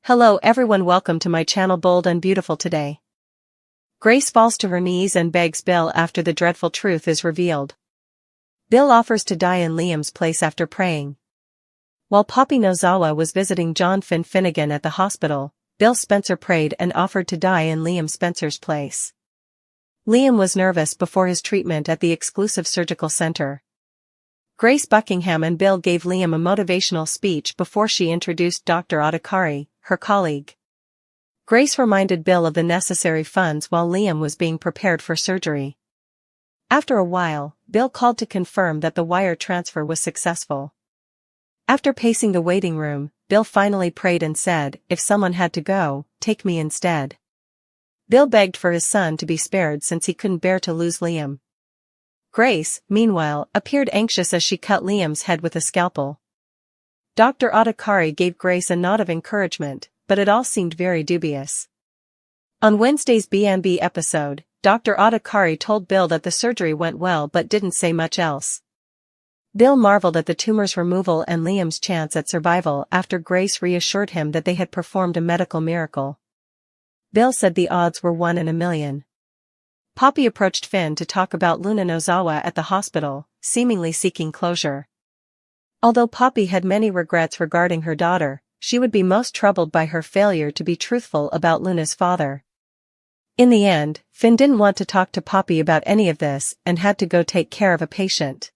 Hello everyone, welcome to my channel Bold and Beautiful. Today, Grace falls to her knees and begs Bill after the dreadful truth is revealed. Bill offers to die in Liam's place after praying. While Poppy Nozawa was visiting John Finnegan at the hospital, Bill Spencer prayed and offered to die in Liam Spencer's place. Liam was nervous before his treatment at the exclusive surgical center. Grace Buckingham and Bill gave Liam a motivational speech before she introduced Dr. Adhikari, her colleague. Grace reminded Bill of the necessary funds while Liam was being prepared for surgery. After a while, Bill called to confirm that the wire transfer was successful. After pacing the waiting room, Bill finally prayed and said, "If someone had to go, take me instead." Bill begged for his son to be spared since he couldn't bear to lose Liam. Grace, meanwhile, appeared anxious as she cut Liam's head with a scalpel. Dr. Adhikari gave Grace a nod of encouragement, but it all seemed very dubious. On Wednesday's B&B episode, Dr. Adhikari told Bill that the surgery went well but didn't say much else. Bill marveled at the tumor's removal and Liam's chance at survival after Grace reassured him that they had performed a medical miracle. Bill said the odds were 1 in a million. Poppy approached Finn to talk about Luna Nozawa at the hospital, seemingly seeking closure. Although Poppy had many regrets regarding her daughter, she would be most troubled by her failure to be truthful about Luna's father. In the end, Finn didn't want to talk to Poppy about any of this and had to go take care of a patient.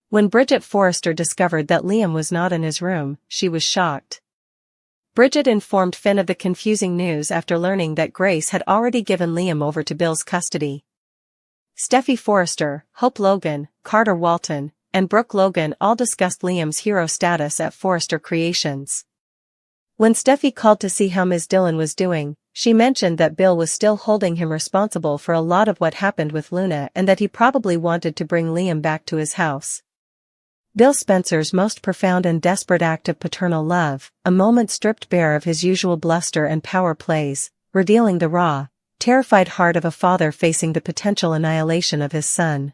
When Bridget Forrester discovered that Liam was not in his room, she was shocked. Bridget informed Finn of the confusing news after learning that Grace had already given Liam over to Bill's custody. Steffi Forrester, Hope Logan, Carter Walton, and Brooke Logan all discussed Liam's hero status at Forrester Creations. When Steffi called to see how Ms. Dillon was doing, she mentioned that Bill was still holding him responsible for a lot of what happened with Luna and that he probably wanted to bring Liam back to his house. Bill Spencer's most profound and desperate act of paternal love, a moment stripped bare of his usual bluster and power plays, revealing the raw, terrified heart of a father facing the potential annihilation of his son.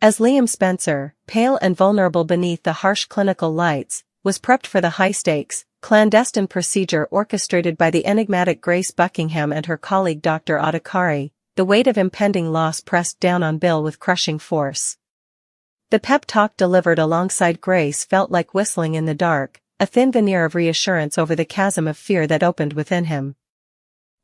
As Liam Spencer, pale and vulnerable beneath the harsh clinical lights, was prepped for the high-stakes, clandestine procedure orchestrated by the enigmatic Grace Buckingham and her colleague Dr. Adhikari, the weight of impending loss pressed down on Bill with crushing force. The pep talk delivered alongside Grace felt like whistling in the dark, a thin veneer of reassurance over the chasm of fear that opened within him.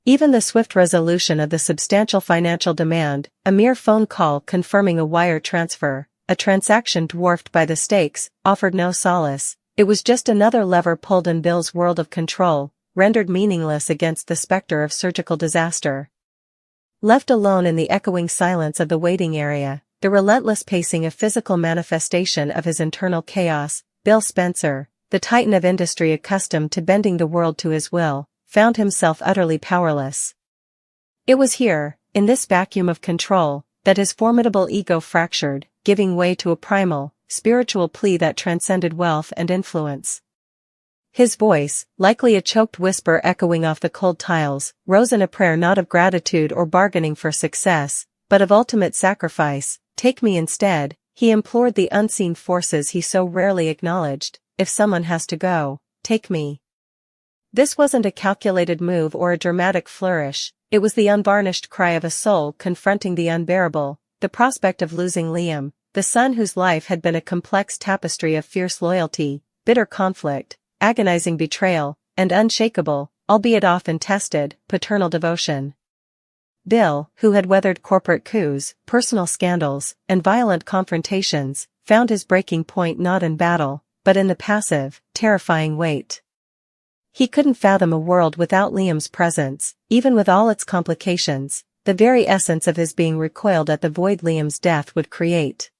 Even the swift resolution of the substantial financial demand, a mere phone call confirming a wire transfer, a transaction dwarfed by the stakes, offered no solace. It was just another lever pulled in Bill's world of control, rendered meaningless against the specter of surgical disaster. Left alone in the echoing silence of the waiting area, the relentless pacing a physical manifestation of his internal chaos, Bill Spencer, the titan of industry accustomed to bending the world to his will, found himself utterly powerless. It was here, in this vacuum of control, that his formidable ego fractured, giving way to a primal, spiritual plea that transcended wealth and influence. His voice, likely a choked whisper echoing off the cold tiles, rose in a prayer not of gratitude or bargaining for success, but of ultimate sacrifice. "Take me instead," he implored the unseen forces he so rarely acknowledged. "If someone has to go, take me." This wasn't a calculated move or a dramatic flourish, it was the unvarnished cry of a soul confronting the unbearable, the prospect of losing Liam, the son whose life had been a complex tapestry of fierce loyalty, bitter conflict, agonizing betrayal, and unshakable, albeit often tested, paternal devotion. Bill, who had weathered corporate coups, personal scandals, and violent confrontations, found his breaking point not in battle, but in the passive, terrifying wait. He couldn't fathom a world without Liam's presence, even with all its complications, the very essence of his being recoiled at the void Liam's death would create.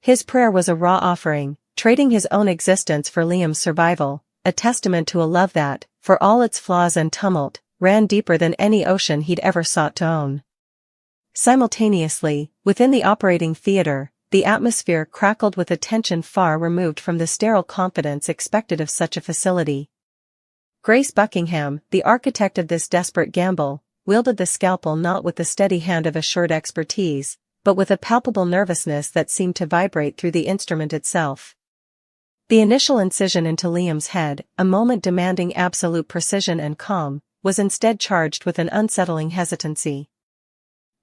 His prayer was a raw offering, trading his own existence for Liam's survival, a testament to a love that, for all its flaws and tumult, ran deeper than any ocean he'd ever sought to own. Simultaneously, within the operating theater, the atmosphere crackled with a tension far removed from the sterile confidence expected of such a facility. Grace Buckingham, the architect of this desperate gamble, wielded the scalpel not with the steady hand of assured expertise, but with a palpable nervousness that seemed to vibrate through the instrument itself. The initial incision into Liam's head, a moment demanding absolute precision and calm, was instead charged with an unsettling hesitancy.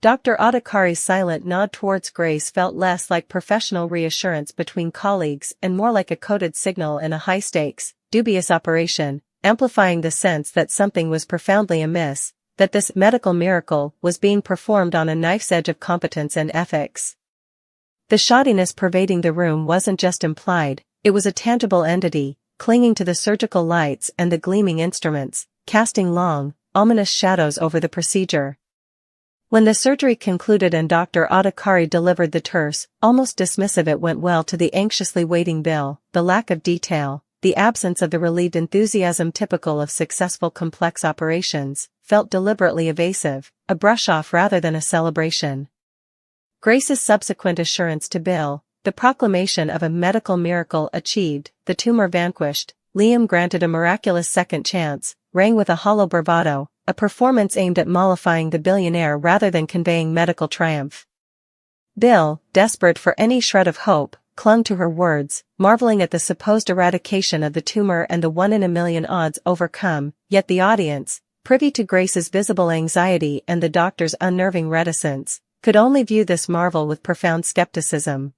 Dr. Adhikari's silent nod towards Grace felt less like professional reassurance between colleagues and more like a coded signal in a high-stakes, dubious operation, amplifying the sense that something was profoundly amiss, that this medical miracle was being performed on a knife's edge of competence and ethics. The shoddiness pervading the room wasn't just implied, it was a tangible entity, clinging to the surgical lights and the gleaming instruments, casting long, ominous shadows over the procedure. When the surgery concluded and Dr. Adhikari delivered the terse, almost dismissive "it went well" to the anxiously waiting Bill, the lack of detail, the absence of the relieved enthusiasm typical of successful complex operations, felt deliberately evasive, a brush-off rather than a celebration. Grace's subsequent assurance to Bill, the proclamation of a medical miracle achieved, the tumor vanquished, Liam granted a miraculous second chance, rang with a hollow bravado, a performance aimed at mollifying the billionaire rather than conveying medical triumph. Bill, desperate for any shred of hope, clung to her words, marveling at the supposed eradication of the tumor and the 1 in a million odds overcome, yet the audience, privy to Grace's visible anxiety and the doctor's unnerving reticence, could only view this marvel with profound skepticism.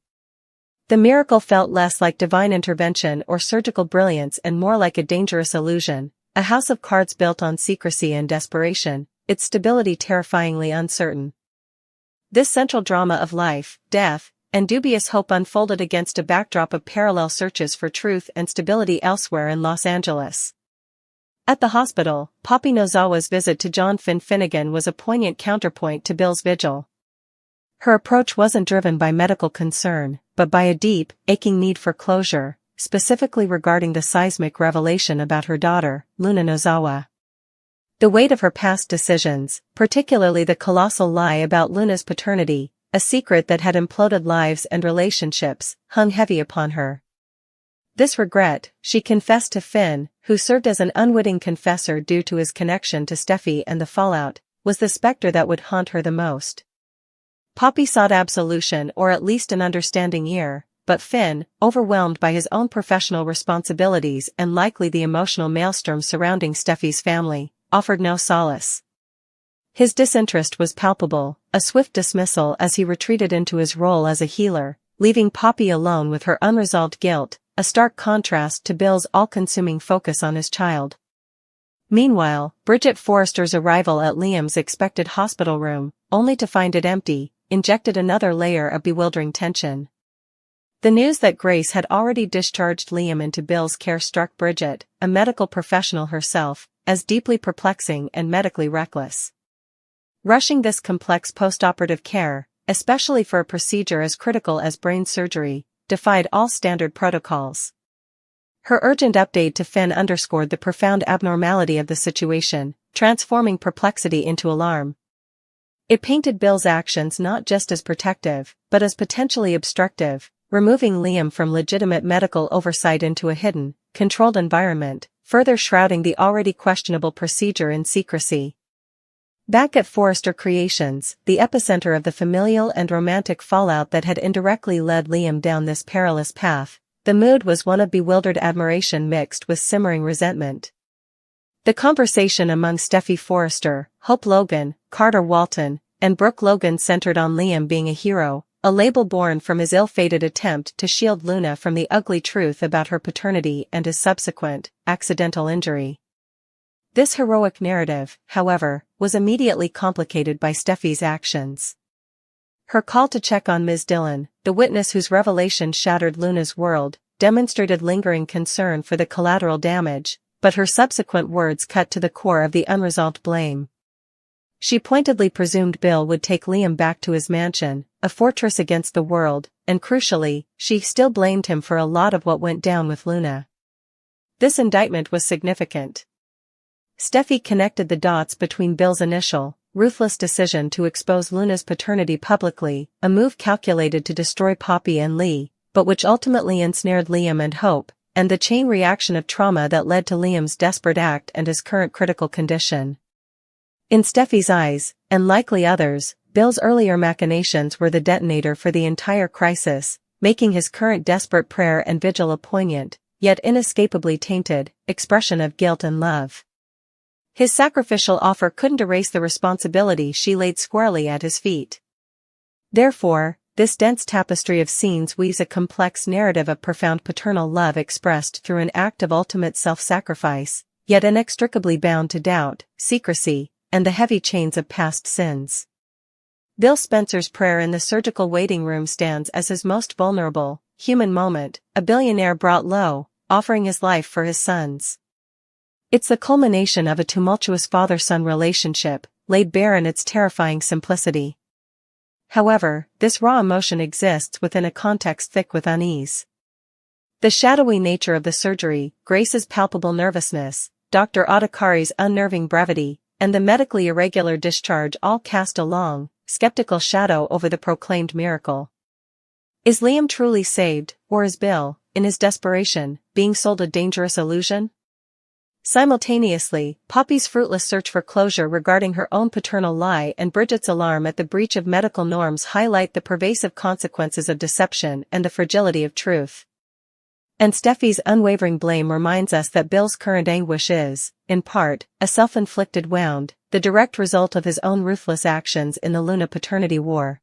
The miracle felt less like divine intervention or surgical brilliance and more like a dangerous illusion, a house of cards built on secrecy and desperation, its stability terrifyingly uncertain. This central drama of life, death, and dubious hope unfolded against a backdrop of parallel searches for truth and stability elsewhere in Los Angeles. At the hospital, Poppy Nozawa's visit to John Finnegan was a poignant counterpoint to Bill's vigil. Her approach wasn't driven by medical concern, but by a deep, aching need for closure, specifically regarding the seismic revelation about her daughter, Luna Nozawa. The weight of her past decisions, particularly the colossal lie about Luna's paternity, a secret that had imploded lives and relationships, hung heavy upon her. This regret, she confessed to Finn, who served as an unwitting confessor due to his connection to Steffi and the fallout, was the specter that would haunt her the most. Poppy sought absolution or at least an understanding ear, but Finn, overwhelmed by his own professional responsibilities and likely the emotional maelstrom surrounding Steffi's family, offered no solace. His disinterest was palpable, a swift dismissal as he retreated into his role as a healer, leaving Poppy alone with her unresolved guilt, a stark contrast to Bill's all-consuming focus on his child. Meanwhile, Bridget Forrester's arrival at Liam's expected hospital room, only to find it empty, injected another layer of bewildering tension. The news that Grace had already discharged Liam into Bill's care struck Bridget, a medical professional herself, as deeply perplexing and medically reckless. Rushing this complex post-operative care, especially for a procedure as critical as brain surgery, defied all standard protocols. Her urgent update to Finn underscored the profound abnormality of the situation, transforming perplexity into alarm. It painted Bill's actions not just as protective, but as potentially obstructive, removing Liam from legitimate medical oversight into a hidden, controlled environment, further shrouding the already questionable procedure in secrecy. Back at Forrester Creations, the epicenter of the familial and romantic fallout that had indirectly led Liam down this perilous path, the mood was one of bewildered admiration mixed with simmering resentment. The conversation among Steffi Forrester, Hope Logan, Carter Walton, and Brooke Logan centered on Liam being a hero, a label born from his ill-fated attempt to shield Luna from the ugly truth about her paternity and his subsequent, accidental injury. This heroic narrative, however, was immediately complicated by Steffi's actions. Her call to check on Ms. Dillon, the witness whose revelation shattered Luna's world, demonstrated lingering concern for the collateral damage, but her subsequent words cut to the core of the unresolved blame. She pointedly presumed Bill would take Liam back to his mansion, a fortress against the world, and crucially, she still blamed him for a lot of what went down with Luna. This indictment was significant. Steffi connected the dots between Bill's initial, ruthless decision to expose Luna's paternity publicly, a move calculated to destroy Poppy and Lee, but which ultimately ensnared Liam and Hope, and the chain reaction of trauma that led to Liam's desperate act and his current critical condition. In Steffi's eyes, and likely others, Bill's earlier machinations were the detonator for the entire crisis, making his current desperate prayer and vigil a poignant, yet inescapably tainted, expression of guilt and love. His sacrificial offer couldn't erase the responsibility she laid squarely at his feet. Therefore, this dense tapestry of scenes weaves a complex narrative of profound paternal love expressed through an act of ultimate self-sacrifice, yet inextricably bound to doubt, secrecy, and the heavy chains of past sins. Bill Spencer's prayer in the surgical waiting room stands as his most vulnerable, human moment, a billionaire brought low, offering his life for his sons. It's the culmination of a tumultuous father-son relationship, laid bare in its terrifying simplicity. However, this raw emotion exists within a context thick with unease. The shadowy nature of the surgery, Grace's palpable nervousness, Dr. Adhikari's unnerving brevity, and the medically irregular discharge all cast a long, skeptical shadow over the proclaimed miracle. Is Liam truly saved, or is Bill, in his desperation, being sold a dangerous illusion? Simultaneously, Poppy's fruitless search for closure regarding her own paternal lie and Bridget's alarm at the breach of medical norms highlight the pervasive consequences of deception and the fragility of truth. And Steffi's unwavering blame reminds us that Bill's current anguish is, in part, a self-inflicted wound, the direct result of his own ruthless actions in the Luna paternity war.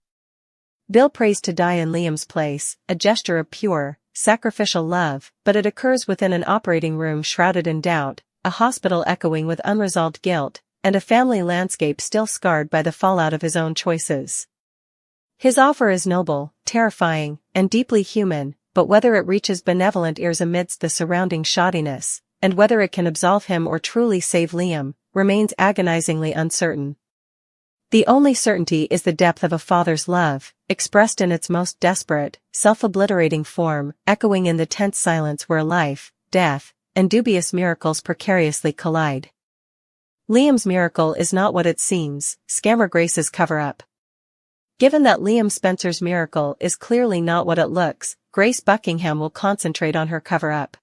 Bill prays to die in Liam's place, a gesture of pure, sacrificial love, but it occurs within an operating room shrouded in doubt, a hospital echoing with unresolved guilt, and a family landscape still scarred by the fallout of his own choices. His offer is noble, terrifying, and deeply human, but whether it reaches benevolent ears amidst the surrounding shoddiness, and whether it can absolve him or truly save Liam, remains agonizingly uncertain. The only certainty is the depth of a father's love, expressed in its most desperate, self-obliterating form, echoing in the tense silence where life, death, and dubious miracles precariously collide. Liam's miracle is not what it seems, scammer Grace's cover-up. Given that Liam Spencer's miracle is clearly not what it looks, Grace Buckingham will concentrate on her cover-up.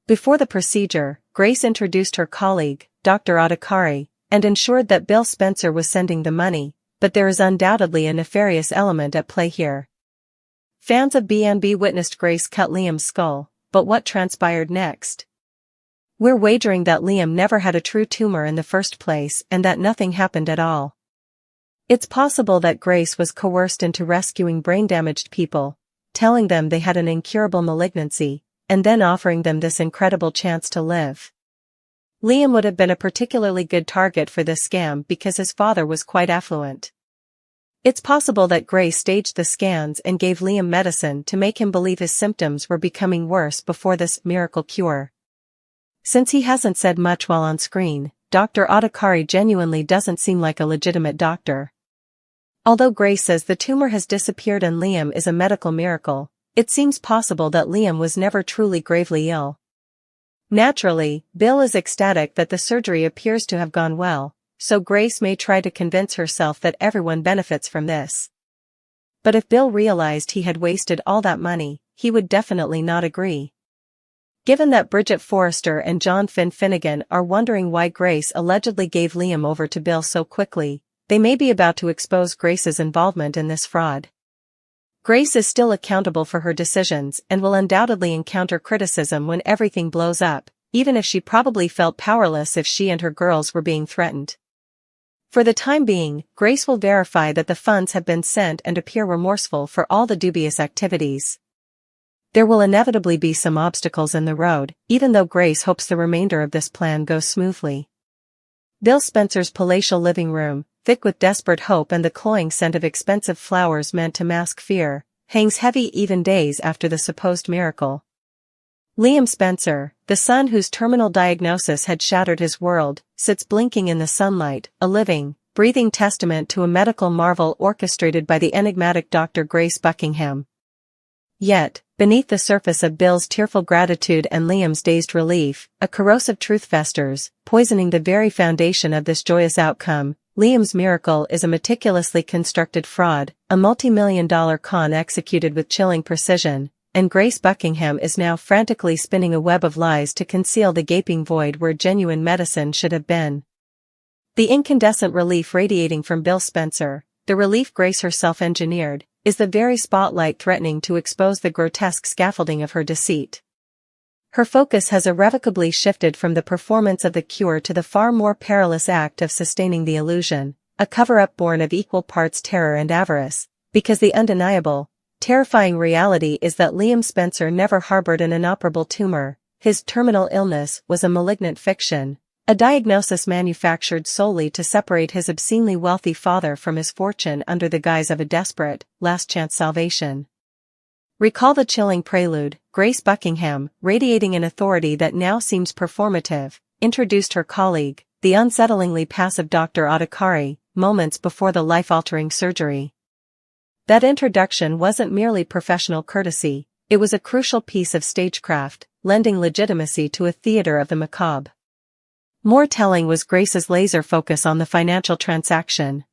Before the procedure, Grace introduced her colleague, Dr. Adhikari, and ensured that Bill Spencer was sending the money, but there is undoubtedly a nefarious element at play here. Fans of BNB witnessed Grace cut Liam's skull, but what transpired next? We're wagering that Liam never had a true tumor in the first place and that nothing happened at all. It's possible that Grace was coerced into rescuing brain-damaged people, telling them they had an incurable malignancy, and then offering them this incredible chance to live. Liam would have been a particularly good target for this scam because his father was quite affluent. It's possible that Grace staged the scans and gave Liam medicine to make him believe his symptoms were becoming worse before this miracle cure. Since he hasn't said much while on screen, Dr. Adhikari genuinely doesn't seem like a legitimate doctor. Although Grace says the tumor has disappeared and Liam is a medical miracle, it seems possible that Liam was never truly gravely ill. Naturally, Bill is ecstatic that the surgery appears to have gone well, so Grace may try to convince herself that everyone benefits from this. But if Bill realized he had wasted all that money, he would definitely not agree. Given that Bridget Forrester and John Finn Finnegan are wondering why Grace allegedly gave Liam over to Bill so quickly, they may be about to expose Grace's involvement in this fraud. Grace is still accountable for her decisions and will undoubtedly encounter criticism when everything blows up, even if she probably felt powerless if she and her girls were being threatened. For the time being, Grace will verify that the funds have been sent and appear remorseful for all the dubious activities. There will inevitably be some obstacles in the road, even though Grace hopes the remainder of this plan goes smoothly. Bill Spencer's palatial living room, thick with desperate hope and the cloying scent of expensive flowers meant to mask fear, hangs heavy even days after the supposed miracle. Liam Spencer, the son whose terminal diagnosis had shattered his world, sits blinking in the sunlight, a living, breathing testament to a medical marvel orchestrated by the enigmatic Dr. Grace Buckingham. Yet, beneath the surface of Bill's tearful gratitude and Liam's dazed relief, a corrosive truth festers, poisoning the very foundation of this joyous outcome. Liam's miracle is a meticulously constructed fraud, a multi-million-dollar con executed with chilling precision, and Grace Buckingham is now frantically spinning a web of lies to conceal the gaping void where genuine medicine should have been. The incandescent relief radiating from Bill Spencer, the relief Grace herself engineered, is the very spotlight threatening to expose the grotesque scaffolding of her deceit. Her focus has irrevocably shifted from the performance of the cure to the far more perilous act of sustaining the illusion, a cover-up born of equal parts terror and avarice, because the undeniable, terrifying reality is that Liam Spencer never harbored an inoperable tumor. His terminal illness was a malignant fiction, a diagnosis manufactured solely to separate his obscenely wealthy father from his fortune under the guise of a desperate, last-chance salvation. Recall the chilling prelude. Grace Buckingham, radiating an authority that now seems performative, introduced her colleague, the unsettlingly passive Dr. Adhikari, moments before the life-altering surgery. That introduction wasn't merely professional courtesy, it was a crucial piece of stagecraft, lending legitimacy to a theater of the macabre. More telling was Grace's laser focus on the financial transaction.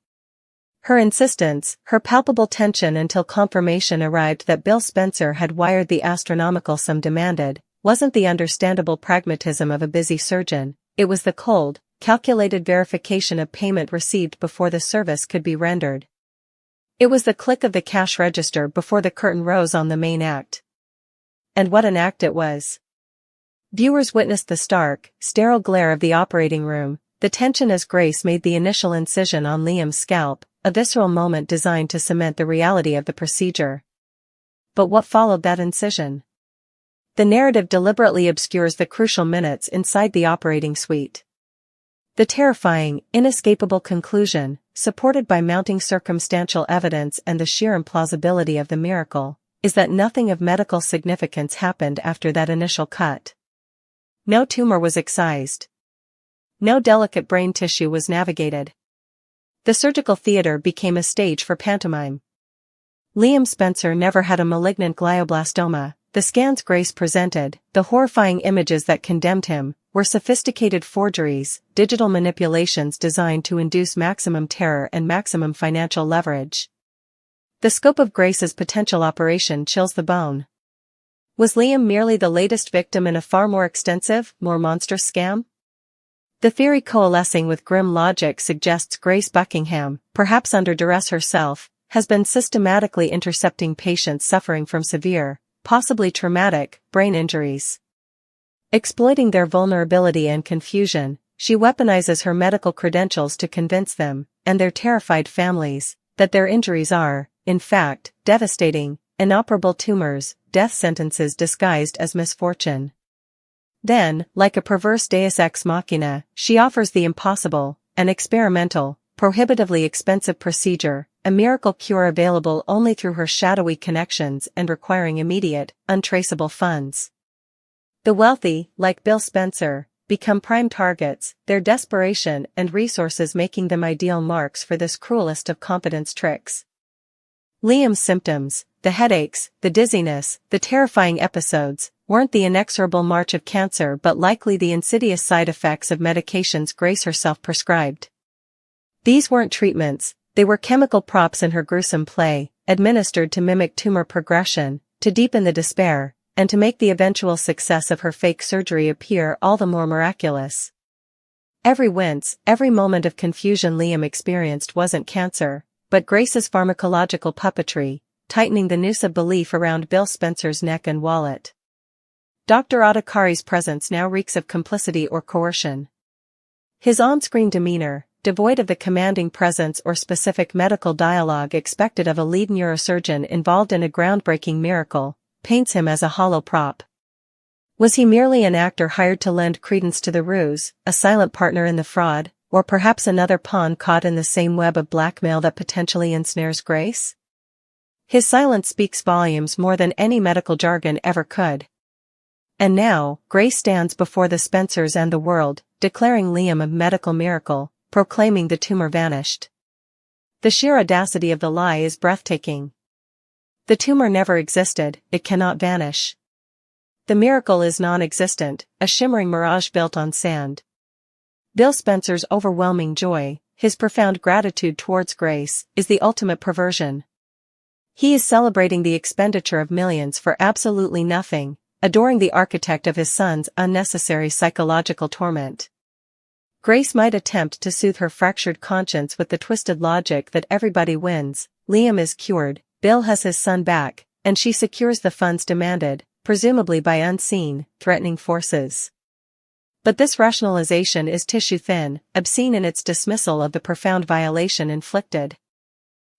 Her insistence, her palpable tension until confirmation arrived that Bill Spencer had wired the astronomical sum demanded, wasn't the understandable pragmatism of a busy surgeon, it was the cold, calculated verification of payment received before the service could be rendered. It was the click of the cash register before the curtain rose on the main act. And what an act it was. Viewers witnessed the stark, sterile glare of the operating room, the tension as Grace made the initial incision on Liam's scalp, a visceral moment designed to cement the reality of the procedure. But what followed that incision? The narrative deliberately obscures the crucial minutes inside the operating suite. The terrifying, inescapable conclusion, supported by mounting circumstantial evidence and the sheer implausibility of the miracle, is that nothing of medical significance happened after that initial cut. No tumor was excised. No delicate brain tissue was navigated. The surgical theater became a stage for pantomime. Liam Spencer never had a malignant glioblastoma. The scans Grace presented, the horrifying images that condemned him, were sophisticated forgeries, digital manipulations designed to induce maximum terror and maximum financial leverage. The scope of Grace's potential operation chills the bone. Was Liam merely the latest victim in a far more extensive, more monstrous scam? The theory coalescing with grim logic suggests Grace Buckingham, perhaps under duress herself, has been systematically intercepting patients suffering from severe, possibly traumatic, brain injuries. Exploiting their vulnerability and confusion, she weaponizes her medical credentials to convince them, and their terrified families, that their injuries are, in fact, devastating, inoperable tumors, death sentences disguised as misfortune. Then, like a perverse deus ex machina, she offers the impossible, an experimental, prohibitively expensive procedure, a miracle cure available only through her shadowy connections and requiring immediate, untraceable funds. The wealthy, like Bill Spencer, become prime targets, their desperation and resources making them ideal marks for this cruelest of competence tricks. Liam's symptoms, the headaches, the dizziness, the terrifying episodes, weren't the inexorable march of cancer but likely the insidious side effects of medications Grace herself prescribed. These weren't treatments, they were chemical props in her gruesome play, administered to mimic tumor progression, to deepen the despair, and to make the eventual success of her fake surgery appear all the more miraculous. Every wince, every moment of confusion Liam experienced wasn't cancer, but Grace's pharmacological puppetry, tightening the noose of belief around Bill Spencer's neck and wallet. Dr. Adhikari's presence now reeks of complicity or coercion. His on-screen demeanor, devoid of the commanding presence or specific medical dialogue expected of a lead neurosurgeon involved in a groundbreaking miracle, paints him as a hollow prop. Was he merely an actor hired to lend credence to the ruse, a silent partner in the fraud, or perhaps another pawn caught in the same web of blackmail that potentially ensnares Grace? His silence speaks volumes more than any medical jargon ever could. And now, Grace stands before the Spencers and the world, declaring Liam a medical miracle, proclaiming the tumor vanished. The sheer audacity of the lie is breathtaking. The tumor never existed, it cannot vanish. The miracle is non-existent, a shimmering mirage built on sand. Bill Spencer's overwhelming joy, his profound gratitude towards Grace, is the ultimate perversion. He is celebrating the expenditure of millions for absolutely nothing, adoring the architect of his son's unnecessary psychological torment. Grace might attempt to soothe her fractured conscience with the twisted logic that everybody wins, Liam is cured, Bill has his son back, and she secures the funds demanded, presumably by unseen, threatening forces. But this rationalization is tissue-thin, obscene in its dismissal of the profound violation inflicted.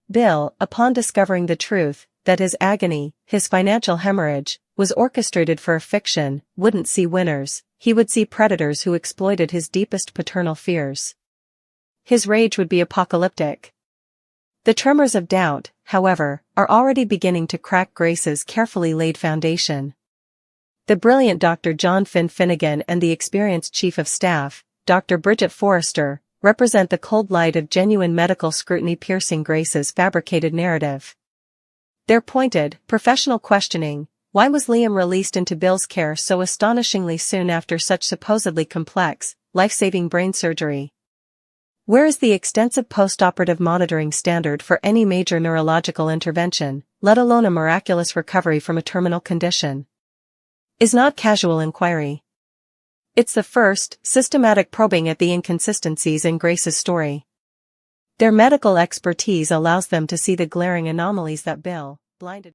Bill, upon discovering the truth, that his agony, his financial hemorrhage, was orchestrated for a fiction, wouldn't see winners, he would see predators who exploited his deepest paternal fears. His rage would be apocalyptic. The tremors of doubt, however, are already beginning to crack Grace's carefully laid foundation. The brilliant Dr. John Finnegan and the experienced Chief of Staff, Dr. Bridget Forrester, represent the cold light of genuine medical scrutiny piercing Grace's fabricated narrative. Their pointed, professional questioning, why was Liam released into Bill's care so astonishingly soon after such supposedly complex, life-saving brain surgery? Where is the extensive post-operative monitoring standard for any major neurological intervention, let alone a miraculous recovery from a terminal condition? Is not casual inquiry. It's the first, systematic probing at the inconsistencies in Grace's story. Their medical expertise allows them to see the glaring anomalies that Bill, blinded